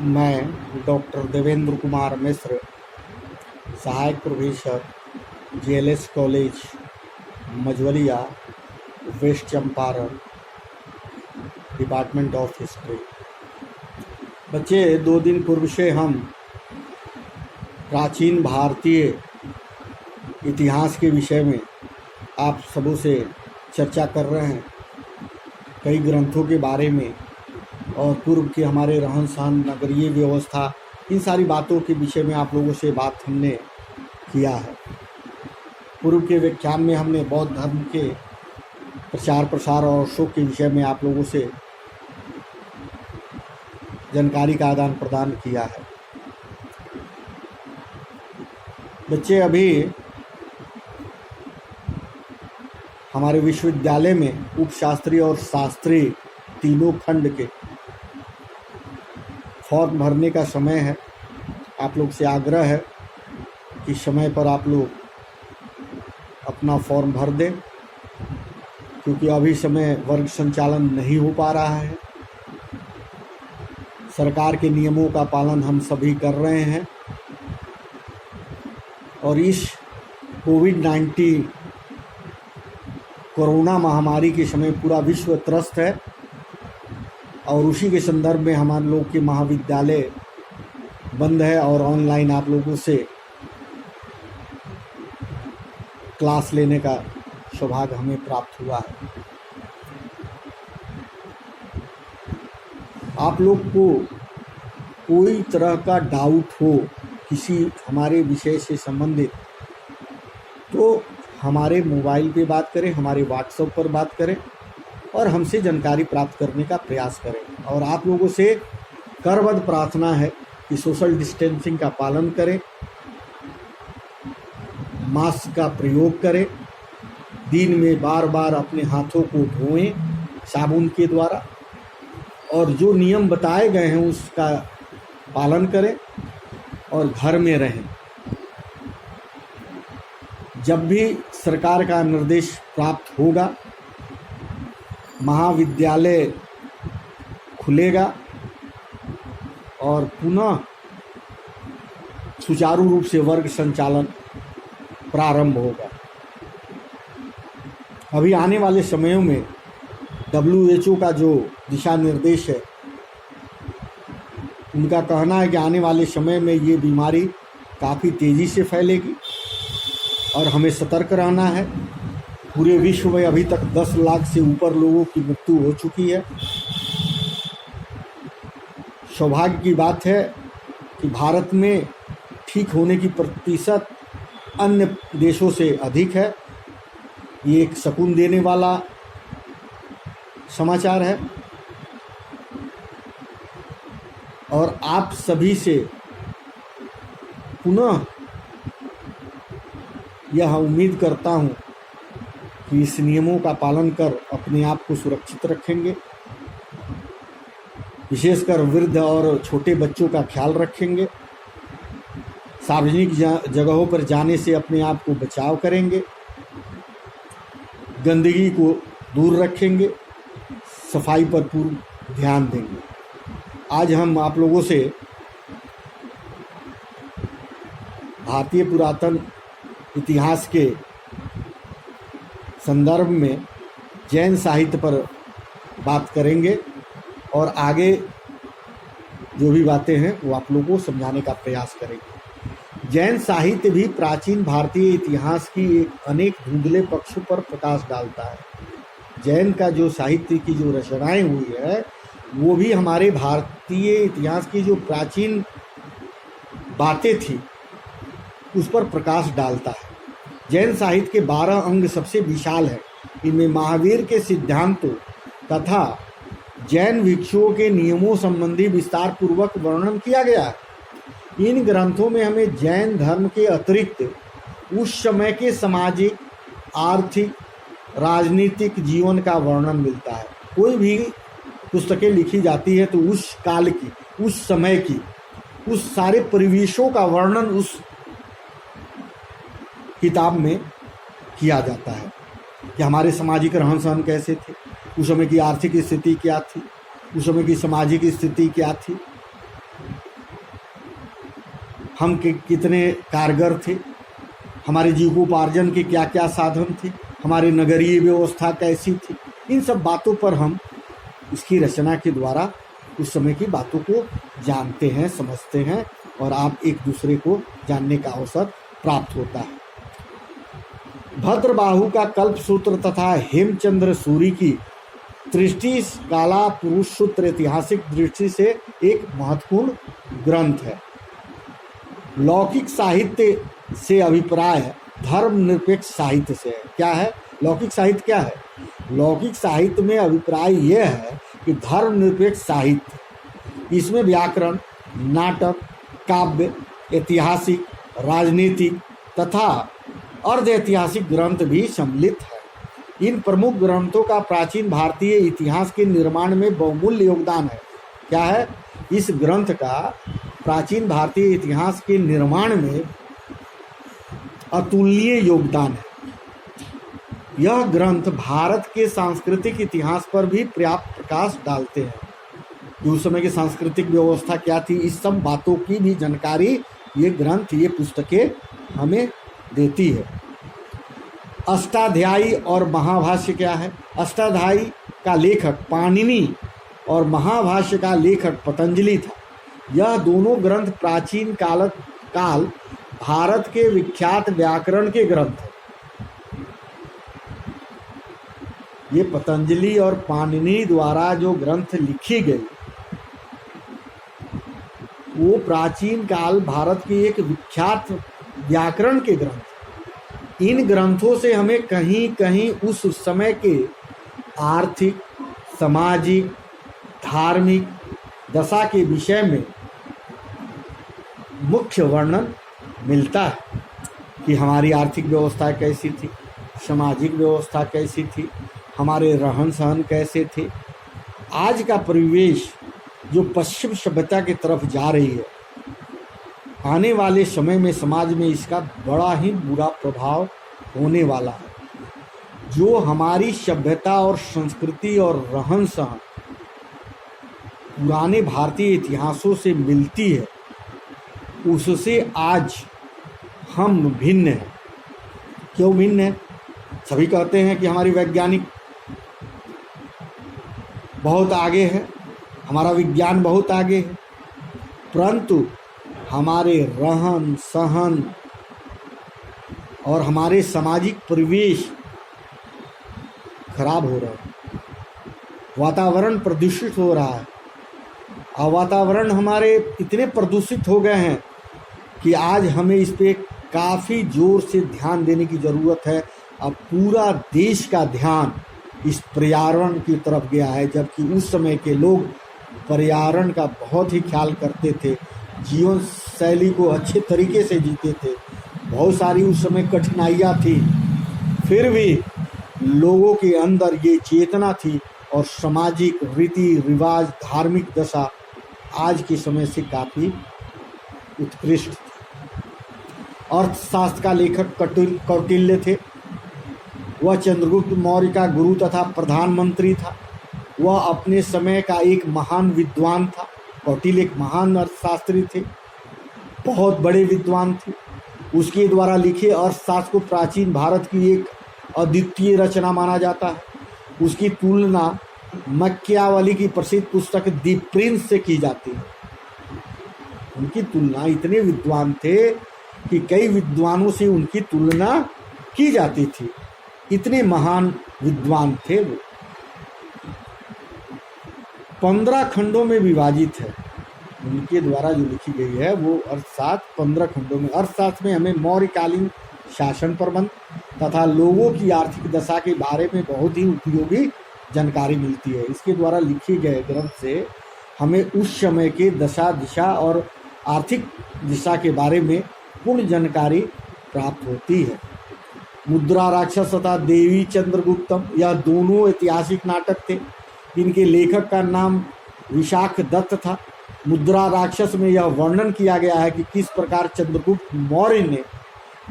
मैं डॉक्टर देवेंद्र कुमार मिश्र, सहायक professor JLS college Majhaulia, west Champaran, department of history. बच्चे, 2 दिन पूर्व से हम प्राचीन भारतीय इतिहास के विषय में आप सबों से चर्चा कर रहे हैं, कई ग्रंथों के बारे में और पूर्व के हमारे रहन सहन, नगरीय व्यवस्था, इन सारी बातों के विषय में आप लोगों से बात हमने किया है। पूर्व के व्याख्यान में हमने बौद्ध धर्म के प्रचार प्रसार और शोक के विषय में आप लोगों से जानकारी का आदान प्रदान किया है। बच्चे, अभी हमारे विश्वविद्यालय में उपशास्त्री और शास्त्री तीनों खंड के फॉर्म भरने का समय है। आप लोग से आग्रह है कि समय पर आप लोग अपना फॉर्म भर दें, क्योंकि अभी समय वर्ग संचालन नहीं हो पा रहा है। सरकार के नियमों का पालन हम सभी कर रहे हैं और इस कोविड-19 कोरोना महामारी के समय पूरा विश्व त्रस्त है और उसी के संदर्भ में हमारे लोग के महाविद्यालय बंद है और ऑनलाइन आप लोगों से क्लास लेने का सौभाग्य हमें प्राप्त हुआ है। आप लोग को कोई तरह का डाउट हो किसी हमारे विषय से संबंधित, तो हमारे मोबाइल पे बात करें, हमारे व्हाट्सएप पर बात करें और हमसे जानकारी प्राप्त करने का प्रयास करें। और आप लोगों से करबद्ध प्रार्थना है कि सोशल डिस्टेंसिंग का पालन करें, मास्क का प्रयोग करें, दिन में बार बार अपने हाथों को धोएं साबुन के द्वारा और जो नियम बताए गए हैं उसका पालन करें और घर में रहें। जब भी सरकार का निर्देश प्राप्त होगा, महाविद्यालय खुलेगा और पुनः सुचारू रूप से वर्ग संचालन प्रारंभ होगा। अभी आने वाले समयों में WHO का जो दिशा निर्देश है, उनका कहना है कि आने वाले समय में ये बीमारी काफ़ी तेज़ी से फैलेगी और हमें सतर्क रहना है। पूरे विश्व में अभी तक 10 लाख से ऊपर लोगों की मृत्यु हो चुकी है। सौभाग्य की बात है कि भारत में ठीक होने की प्रतिशत अन्य देशों से अधिक है। ये एक सुकून देने वाला समाचार है और आप सभी से पुनः यह उम्मीद करता हूँ कि इस नियमों का पालन कर अपने आप को सुरक्षित रखेंगे, विशेषकर वृद्ध और छोटे बच्चों का ख्याल रखेंगे, सार्वजनिक जगहों पर जाने से अपने आप को बचाव करेंगे, गंदगी को दूर रखेंगे, सफाई पर पूर्ण ध्यान देंगे। आज हम आप लोगों से भारतीय पुरातन इतिहास के संदर्भ में जैन साहित्य पर बात करेंगे और आगे जो भी बातें हैं वो आप लोगों को समझाने का प्रयास करेंगे। जैन साहित्य भी प्राचीन भारतीय इतिहास की एक अनेक धुंधले पक्षों पर प्रकाश डालता है। जैन का जो साहित्य की जो रचनाएं हुई है वो भी हमारे भारतीय इतिहास की जो प्राचीन बातें थी उस पर प्रकाश डालता है। जैन साहित्य के 12 अंग सबसे विशाल है। इनमें महावीर के सिद्धांतों तथा जैन भिक्षुओं के नियमों संबंधी विस्तार पूर्वक वर्णन किया गया है। इन ग्रंथों में हमें जैन धर्म के अतिरिक्त उस समय के सामाजिक, आर्थिक, राजनीतिक जीवन का वर्णन मिलता है। कोई भी पुस्तकें लिखी जाती है तो उस काल की, उस समय की, उस सारे परिवेशों का वर्णन उस किताब में किया जाता है कि हमारे सामाजिक रहन सहन कैसे थे, उस समय की आर्थिक स्थिति क्या थी, उस समय की सामाजिक स्थिति क्या थी, हम कितने कारगर थे, हमारे जीविकोपार्जन के क्या क्या साधन थे, हमारी नगरीय व्यवस्था कैसी थी, इन सब बातों पर हम इसकी रचना के द्वारा उस समय की बातों को जानते हैं, समझते हैं और आप एक दूसरे को जानने का अवसर प्राप्त होता है। भद्रबाहु का कल्पसूत्र तथा हेमचंद्र सूरी की दृष्टि काला पुरुष सूत्र ऐतिहासिक दृष्टि से एक महत्वपूर्ण ग्रंथ है। लौकिक साहित्य से अभिप्राय धर्मनिरपेक्ष साहित्य से है। क्या है लौकिक साहित्य? क्या है लौकिक साहित्य में अभिप्राय यह है कि धर्मनिरपेक्ष साहित्य, इसमें व्याकरण, नाटक, काव्य, ऐतिहासिक, राजनीतिक तथा अर्ध ऐतिहासिक ग्रंथ भी सम्मिलित है। इन प्रमुख ग्रंथों का प्राचीन भारतीय इतिहास के निर्माण में बहुमूल्य योगदान है। क्या है? इस ग्रंथ का प्राचीन भारतीय इतिहास के निर्माण में अतुलनीय योगदान है। यह ग्रंथ भारत के सांस्कृतिक इतिहास पर भी पर्याप्त प्रकाश डालते हैं कि उस समय की सांस्कृतिक व्यवस्था क्या थी, इस सब बातों की भी जानकारी ये ग्रंथ, ये पुस्तकें हमें देती है। अष्टाध्यायी और महाभाष्य क्या है? अष्टाध्यायी का लेखक पाणिनि और महाभाष्य का लेखक पतंजलि था। यह दोनों ग्रंथ प्राचीन काल भारत के विख्यात व्याकरण के ग्रंथ हैं। ये पतंजलि और पाणिनि द्वारा जो ग्रंथ लिखी गई वो प्राचीन काल भारत के एक विख्यात व्याकरण के ग्रंथ। इन ग्रंथों से हमें कहीं कहीं उस समय के आर्थिक, सामाजिक, धार्मिक दशा के विषय में मुख्य वर्णन मिलता है कि हमारी आर्थिक व्यवस्था कैसी थी, सामाजिक व्यवस्था कैसी थी, हमारे रहन सहन कैसे थे। आज का परिवेश जो पश्चिम सभ्यता की तरफ जा रही है, आने वाले समय में समाज में इसका बड़ा ही बुरा प्रभाव होने वाला है। जो हमारी सभ्यता और संस्कृति और रहन सहन पुराने भारतीय इतिहासों से मिलती है, उससे आज हम भिन्न हैं। क्यों भिन्न है? सभी कहते हैं कि हमारी वैज्ञानिक बहुत आगे है, हमारा विज्ञान बहुत आगे है, परंतु हमारे रहन सहन और हमारे सामाजिक परिवेश खराब हो रहा है, वातावरण प्रदूषित हो रहा है। और वातावरण हमारे इतने प्रदूषित हो गए हैं कि आज हमें इस पे काफ़ी जोर से ध्यान देने की ज़रूरत है। अब पूरा देश का ध्यान इस पर्यावरण की तरफ गया है, जबकि उस समय के लोग पर्यावरण का बहुत ही ख्याल करते थे, जीवन शैली को अच्छे तरीके से जीते थे। बहुत सारी उस समय कठिनाइयाँ थी, फिर भी लोगों के अंदर ये चेतना थी और सामाजिक रीति रिवाज, धार्मिक दशा आज के समय से काफ़ी उत्कृष्ट थी। अर्थशास्त्र का लेखक कौटिल्य थे। वह चंद्रगुप्त मौर्य का गुरु तथा प्रधानमंत्री था। वह अपने समय का एक महान विद्वान था। कौटिल्य एक महान अर्थशास्त्री थे, बहुत बड़े विद्वान थे। उसके द्वारा लिखे अर्थशास्त्र को प्राचीन भारत की एक अद्वितीय रचना माना जाता है। उसकी तुलना मक्यावली की प्रसिद्ध पुस्तक दी प्रिंस से की जाती है। उनकी तुलना, इतने विद्वान थे कि कई विद्वानों से उनकी तुलना की जाती थी, इतने महान विद्वान थे वो। 15 खंडों में विभाजित है। उनके द्वारा जो लिखी गई है वो अर्थशास्त्र 15 खंडों में। अर्थशास्त्र में हमें मौर्यकालीन शासन प्रबंध तथा लोगों की आर्थिक दशा के बारे में बहुत ही उपयोगी जानकारी मिलती है। इसके द्वारा लिखे गए ग्रंथ से हमें उस समय के दशा दिशा और आर्थिक दिशा के बारे में पूर्ण जानकारी प्राप्त होती है। मुद्रा राक्षस तथा देवी चंद्रगुप्तम, यह दोनों ऐतिहासिक नाटक थे। इनके लेखक का नाम विशाख दत्त था। मुद्रा राक्षस में यह वर्णन किया गया है कि किस प्रकार चंद्रगुप्त मौर्य ने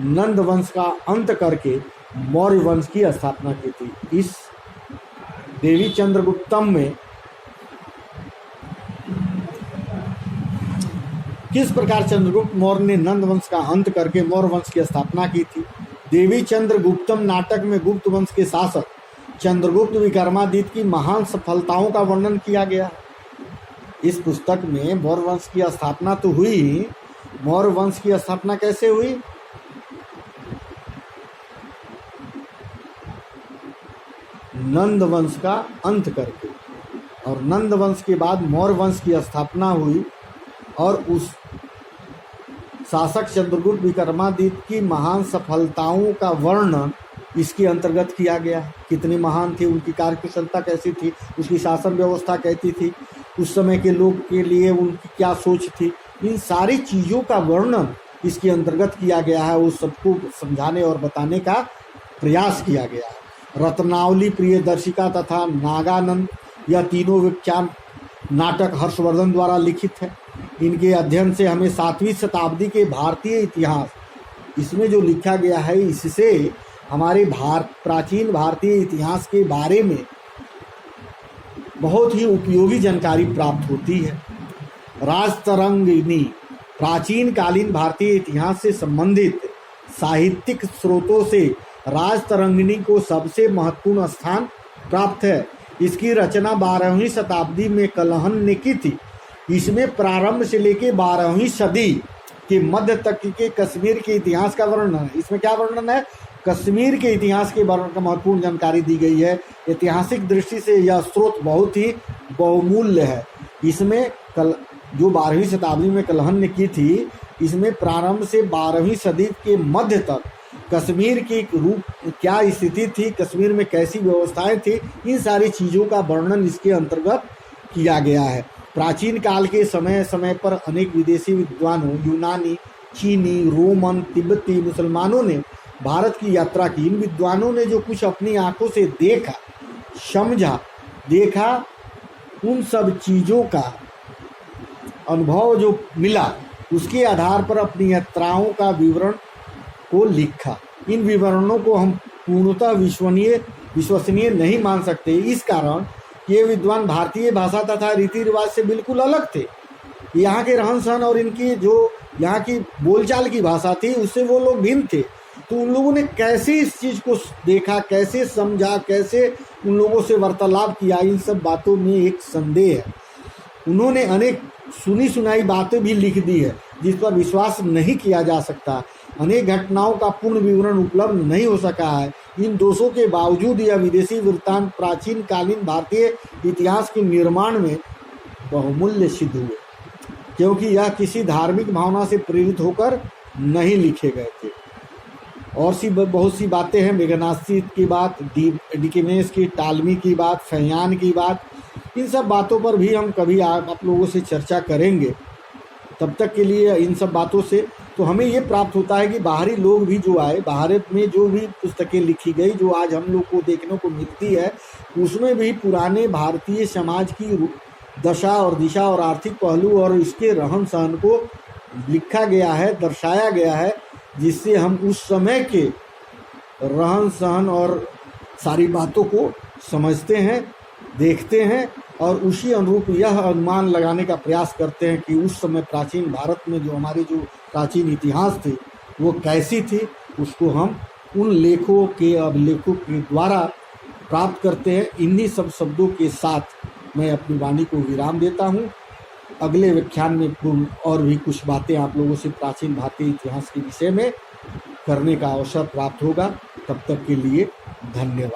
नंद वंश का अंत करके मौर्य वंश की स्थापना की थी। इस देवी चंद्रगुप्तम में किस प्रकार चंद्रगुप्त मौर्य ने नंद वंश का अंत करके मौर्य वंश की स्थापना की थी। देवी चंद्रगुप्तम नाटक में गुप्त वंश के शासक चंद्रगुप्त विक्रमादित्य की महान सफलताओं का वर्णन किया गया। इस पुस्तक में मौर्य वंश की स्थापना तो हुई, मौर्य वंश की स्थापना कैसे हुई? नंद वंश का अंत करके, और नंद वंश के बाद मौर्य वंश की स्थापना हुई और उस शासक चंद्रगुप्त विक्रमादित्य की महान सफलताओं का वर्णन इसके अंतर्गत किया गया। कितने महान थे, उनकी कार्यकुशलता कैसी थी, उसकी शासन व्यवस्था कैसी थी, उस समय के लोग के लिए उनकी क्या सोच थी, इन सारी चीज़ों का वर्णन इसके अंतर्गत किया गया है। उस सबको समझाने और बताने का प्रयास किया गया है। रत्नावली, प्रियदर्शिका तथा नागानंद, यह तीनों विख्यात नाटक हर्षवर्धन द्वारा लिखित है। इनके अध्ययन से हमें 7वीं शताब्दी के भारतीय इतिहास, इसमें जो लिखा गया है, इससे हमारे प्राचीन भारतीय इतिहास के बारे में बहुत ही उपयोगी जानकारी प्राप्त होती है। राजतरंगिणी, प्राचीन कालीन भारतीय इतिहास से संबंधित साहित्यिक स्रोतों से राजतरंगिणी को सबसे महत्वपूर्ण स्थान प्राप्त है। इसकी रचना 12वीं शताब्दी में कलहन ने की थी। इसमें प्रारंभ से लेकर 12वीं सदी के मध्य तक के कश्मीर के इतिहास का वर्णन है। इसमें क्या वर्णन है? कश्मीर के इतिहास के बारे में महत्वपूर्ण जानकारी दी गई है। ऐतिहासिक दृष्टि से यह स्रोत बहुत ही बहुमूल्य है। इसमें जो 12वीं शताब्दी में कलहन ने की थी, इसमें प्रारंभ से 12वीं सदी के मध्य तक कश्मीर की रूप क्या स्थिति थी, कश्मीर में कैसी व्यवस्थाएं थी, इन सारी चीज़ों का वर्णन इसके अंतर्गत किया गया है। प्राचीन काल के समय समय पर अनेक विदेशी विद्वानों, यूनानी, चीनी, रोमन, तिब्बती मुसलमानों ने भारत की यात्रा की। इन विद्वानों ने जो कुछ अपनी आंखों से देखा, समझा, देखा, उन सब चीज़ों का अनुभव जो मिला, उसके आधार पर अपनी यात्राओं का विवरण को लिखा। इन विवरणों को हम पूर्णतः विश्वसनीय नहीं मान सकते। इस कारण ये विद्वान भारतीय भाषा तथा रीति रिवाज से बिल्कुल अलग थे। यहाँ के रहन सहन और इनकी जो यहाँ की बोलचाल की भाषा थी, उससे वो लोग भिन्न थे। तो उन लोगों ने कैसे इस चीज़ को देखा, कैसे समझा, कैसे उन लोगों से वार्तालाप किया, इन सब बातों में एक संदेह है। उन्होंने अनेक सुनी सुनाई बातें भी लिख दी है, जिस पर विश्वास नहीं किया जा सकता। अनेक घटनाओं का पूर्ण विवरण उपलब्ध नहीं हो सका है। इन दोषों के बावजूद यह विदेशी वृत्तांत प्राचीन कालीन भारतीय इतिहास के निर्माण में बहुमूल्य सिद्ध हुए, क्योंकि यह किसी धार्मिक भावना से प्रेरित होकर नहीं लिखे गए थे। और बहुत सी बातें हैं, मेघनास्ती की बात, डिकेनेस की, टालमी की बात, फैयान की बात, इन सब बातों पर भी हम कभी आप लोगों से चर्चा करेंगे। तब तक के लिए इन सब बातों से तो हमें ये प्राप्त होता है कि बाहरी लोग भी जो आए, भारत में जो भी पुस्तकें लिखी गई, जो आज हम लोग को देखने को मिलती है, उसमें भी पुराने भारतीय समाज की दशा और दिशा और आर्थिक पहलू और इसके रहन सहन को लिखा गया है, दर्शाया गया है, जिससे हम उस समय के रहन सहन और सारी बातों को समझते हैं, देखते हैं और उसी अनुरूप यह अनुमान लगाने का प्रयास करते हैं कि उस समय प्राचीन भारत में जो हमारे जो प्राचीन इतिहास थे वो कैसी थी। उसको हम उन लेखों के अभिलेखों के द्वारा प्राप्त करते हैं। इन्हीं सब शब्दों के साथ मैं अपनी वाणी को विराम देता हूँ। अगले व्याख्यान में और भी कुछ बातें आप लोगों से प्राचीन भारतीय इतिहास के विषय में करने का अवसर प्राप्त होगा। तब तक के लिए धन्यवाद।